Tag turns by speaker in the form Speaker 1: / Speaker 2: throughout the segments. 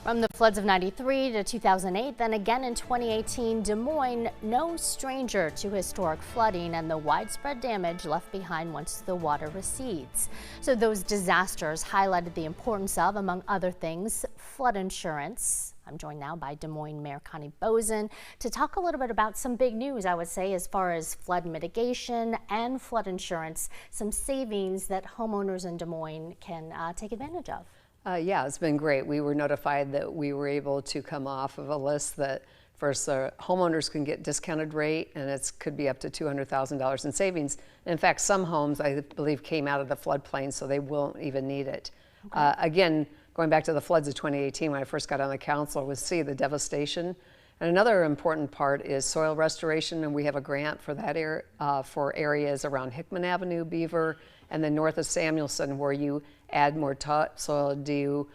Speaker 1: From the floods of '93 to 2008, then again in 2018, Des Moines, no stranger to historic flooding and the widespread damage left behind once the water recedes. So those disasters highlighted the importance of, among other things, flood insurance. I'm joined now by Des Moines Mayor Connie Boesen to talk a little bit about some big news, I would say, as far as flood mitigation and flood insurance, some savings that homeowners in Des Moines can take advantage of.
Speaker 2: Yeah, it's been great. We were notified that we were able to come off of a list that first homeowners can get discounted rate, and it could be up to $200,000 in savings. In fact, some homes, I believe, came out of the floodplain, so they won't even need it. Okay. Again, going back to the floods of 2018, when I first got on the council, was see the devastation. And another important part is soil restoration, and we have a grant for that for areas around Hickman Avenue, Beaver, and then north of Samuelson, where you add more topsoil, do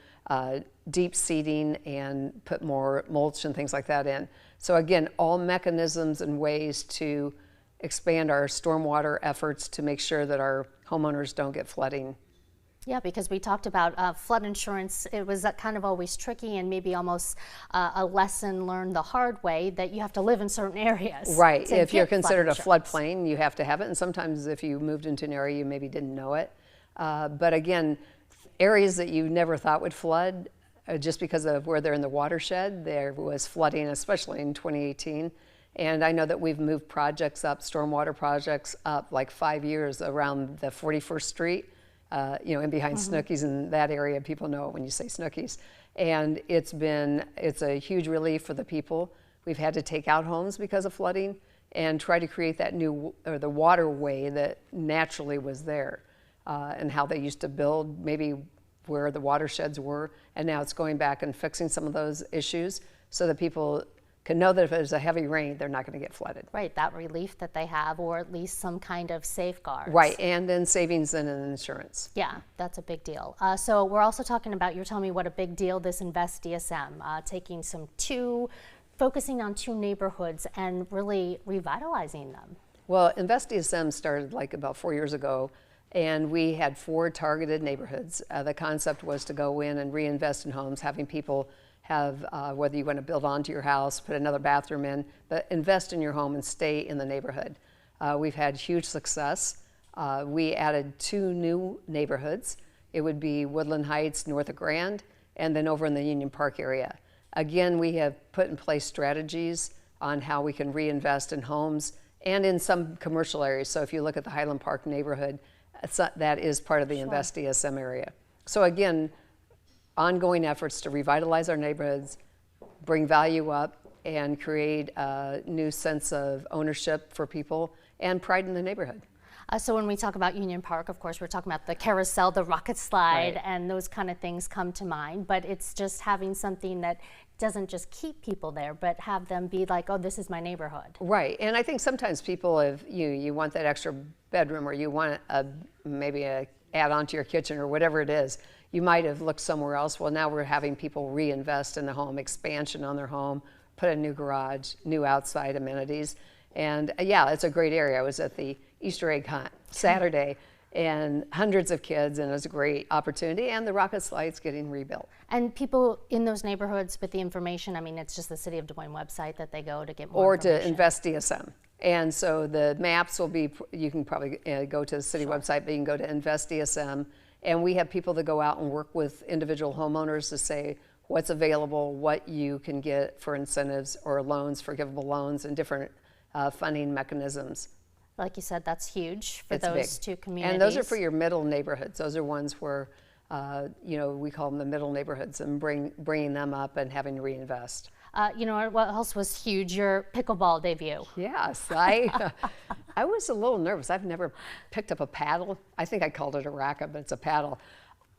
Speaker 2: deep seeding, and put more mulch and things like that in. So again, all mechanisms and ways to expand our stormwater efforts to make sure that our homeowners don't get flooding.
Speaker 1: Yeah, because we talked about flood insurance. It was kind of always tricky and maybe almost a lesson learned the hard way that you have to live in certain areas.
Speaker 2: Right. If you're considered a floodplain, you have to have it. And sometimes if you moved into an area, you maybe didn't know it. But again, areas that you never thought would flood, just because of where they're in the watershed, there was flooding, especially in 2018. And I know that we've moved projects up, stormwater projects up like 5 years around the 41st Street. In behind Snooki's in that area, people know it when you say Snooki's. And it's a huge relief for the people. We've had to take out homes because of flooding and try to create that the waterway that naturally was there, and how they used to build maybe where the watersheds were. And now it's going back and fixing some of those issues so that people can know that if there's a heavy rain, they're not going to get flooded.
Speaker 1: Right, that relief that they have, or at least some kind of safeguards.
Speaker 2: Right, and then savings and insurance.
Speaker 1: Yeah, that's a big deal. So we're also talking about, you're telling me what a big deal this Invest DSM, focusing on two neighborhoods and really revitalizing them.
Speaker 2: Well, Invest DSM started like about 4 years ago, and we had 4 targeted neighborhoods. The concept was to go in and reinvest in homes, having people have, whether you want to build onto your house, put another bathroom in, but invest in your home and stay in the neighborhood. We've had huge success. We added 2 new neighborhoods. It would be Woodland Heights, north of Grand, and then over in the Union Park area. Again, we have put in place strategies on how we can reinvest in homes and in some commercial areas. So if you look at the Highland Park neighborhood, that is part of the Invest DSM area. So again, ongoing efforts to revitalize our neighborhoods, bring value up, and create a new sense of ownership for people and pride in the neighborhood.
Speaker 1: So when we talk about Union Park, of course, we're talking about the carousel, the rocket slide,
Speaker 2: right,
Speaker 1: and those kind of things come to mind. But it's just having something that doesn't just keep people there, but have them be like, oh, this is my neighborhood.
Speaker 2: Right, and I think sometimes people, if you want that extra bedroom, or you want maybe a add on to your kitchen or whatever it is, you might have looked somewhere else. Well, now we're having people reinvest in the home, expansion on their home, put a new garage, new outside amenities. And yeah, it's a great area. I was at the Easter egg hunt Saturday, and hundreds of kids, and it was a great opportunity, and the rocket slide's getting rebuilt.
Speaker 1: And people in those neighborhoods with the information, I mean, it's just the City of Des Moines website that they go to get more information.
Speaker 2: Or to Invest DSM. And so the maps will be, you can probably go to the city website, but you can go to Invest DSM. And we have people that go out and work with individual homeowners to say what's available, what you can get for incentives or loans, forgivable loans, and different funding mechanisms.
Speaker 1: Like you said, that's huge for
Speaker 2: it's
Speaker 1: those
Speaker 2: big.
Speaker 1: 2 communities.
Speaker 2: And those are for your middle neighborhoods. Those are ones where, we call them the middle neighborhoods, and bringing them up and having to reinvest.
Speaker 1: What else was huge? Your pickleball debut.
Speaker 2: Yes, I was a little nervous. I've never picked up a paddle. I think I called it a racket, but it's a paddle.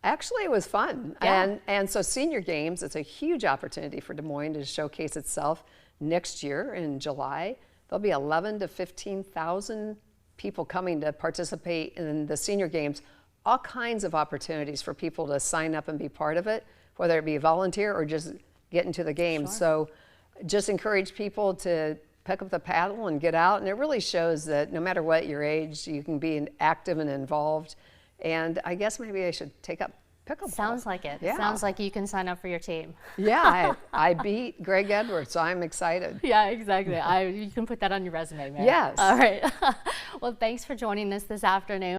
Speaker 2: Actually, it was fun.
Speaker 1: Yeah.
Speaker 2: And so Senior Games, it's a huge opportunity for Des Moines to showcase itself next year in July. There'll be 11,000 to 15,000 people coming to participate in the Senior Games. All kinds of opportunities for people to sign up and be part of it, whether it be volunteer or just get into the game. Sure. So just encourage people to pick up the paddle and get out. And it really shows that no matter what your age, you can be active and involved. And I guess maybe I should take up pickleball.
Speaker 1: Sounds like it.
Speaker 2: Yeah.
Speaker 1: Sounds like you can sign up for your team.
Speaker 2: Yeah, I beat Greg Edwards, so I'm excited.
Speaker 1: Yeah, exactly. You can put that on your resume, Mary.
Speaker 2: Yes.
Speaker 1: All right. Well, thanks for joining us this afternoon.